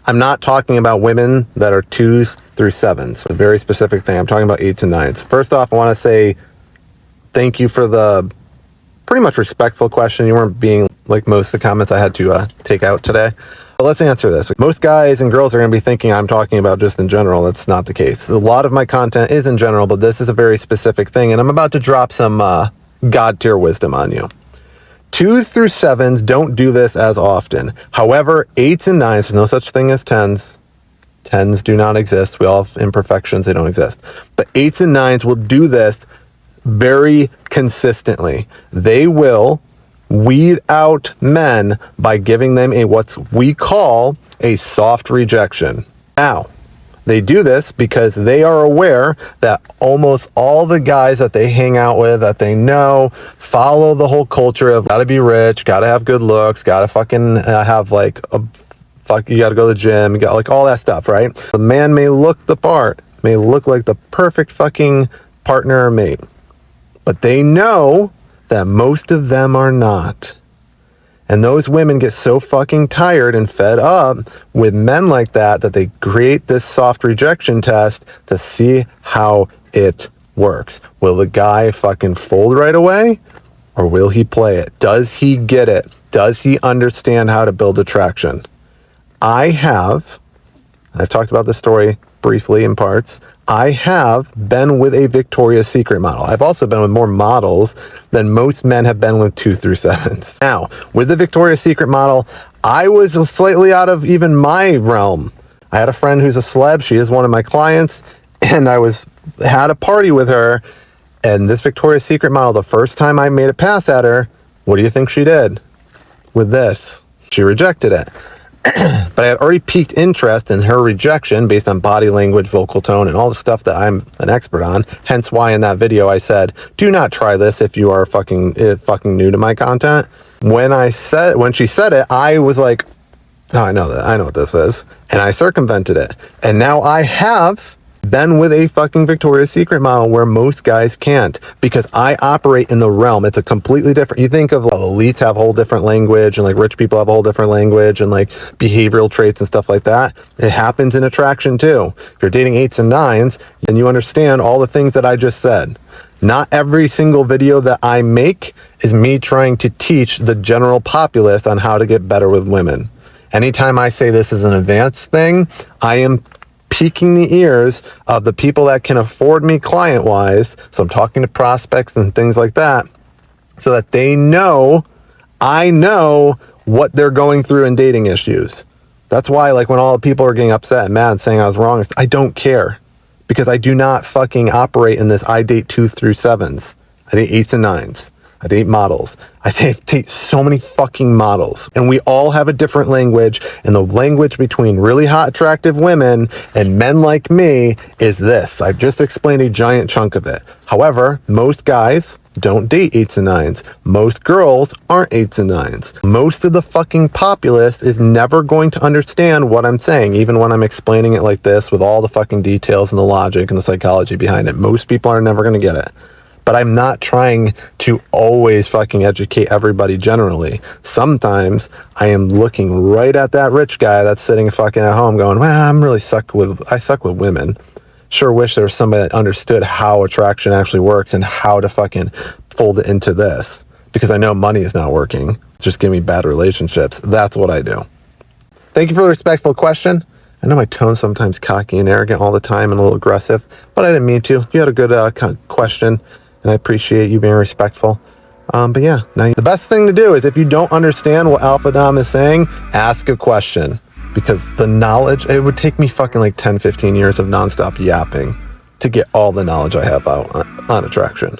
I'm not talking about women that are 2s through 7s. A very specific thing. I'm talking about 8s and 9s. First off, I want to say thank you for the pretty much respectful question. You weren't being like most of the comments I had to take out today. But let's answer this. Most guys and girls are going to be thinking I'm talking about just in general. That's not the case. A lot of my content is in general, but this is a very specific thing. And I'm about to drop some God tier wisdom on you. 2s through 7s don't do this as often. However, 8s and 9s, there's no such thing as 10s. 10s do not exist. We all have imperfections. They don't exist. But 8s and 9s will do this very consistently. They will weed out men by giving them what we call a soft rejection. Now, they do this because they are aware that almost all the guys that they hang out with, that they know, follow the whole culture of gotta be rich, gotta have good looks, gotta fucking have like you gotta go to the gym, you got like all that stuff, right? The man may look the part, may look like the perfect fucking partner or mate, but they know that most of them are not. And those women get so fucking tired and fed up with men like that that they create this soft rejection test to see how it works. Will the guy fucking fold right away? Or will he play it? Does he get it? Does he understand how to build attraction? I've talked about this story briefly in parts. I have been with a Victoria's Secret model. I've also been with more models than most men have been with 2 through 7s. Now, with the Victoria's Secret model, I was slightly out of even my realm. I had a friend who's a celeb. She is one of my clients, and had a party with her. And this Victoria's Secret model, the first time I made a pass at her, what do you think she did with this? She rejected it. But I had already piqued interest in her rejection based on body language, vocal tone, and all the stuff that I'm an expert on. Hence why in that video I said, do not try this if you are fucking new to my content. When she said it, I was like, oh, I know what this is. And I circumvented it. And now I have been with a fucking Victoria's Secret model where most guys can't, because I operate in the realm. It's a completely different, you think of elites have a whole different language, and like rich people have a whole different language, and like behavioral traits and stuff like that. It happens in attraction too. If you're dating 8s and 9s, then you understand all the things that I just said. Not every single video that I make is me trying to teach the general populace on how to get better with women. Anytime I say this is an advanced thing, I am piquing the ears of the people that can afford me client-wise. So I'm talking to prospects and things like that, so that they know I know what they're going through in dating issues. That's why, like, when all the people are getting upset and mad saying I was wrong, I don't care, because I do not fucking operate in this. I date 2 through 7s. I date 8s and 9s. I date models. I date so many fucking models. And we all have a different language. And the language between really hot, attractive women and men like me is this. I've just explained a giant chunk of it. However, most guys don't date 8s and 9s. Most girls aren't 8s and 9s. Most of the fucking populace is never going to understand what I'm saying, even when I'm explaining it like this with all the fucking details and the logic and the psychology behind it. Most people are never going to get it. But I'm not trying to always fucking educate everybody generally. Sometimes I am looking right at that rich guy that's sitting fucking at home going, well, I suck with women. Sure wish there was somebody that understood how attraction actually works and how to fucking fold it into this. Because I know money is not working. Just give me bad relationships. That's what I do. Thank you for the respectful question. I know my tone's sometimes cocky and arrogant all the time and a little aggressive, but I didn't mean to. You had a good question. And I appreciate you being respectful. But yeah, now the best thing to do is, if you don't understand what Alpha Dom is saying, ask a question. Because the knowledge, it would take me fucking like 10, 15 years of nonstop yapping to get all the knowledge I have out on attraction.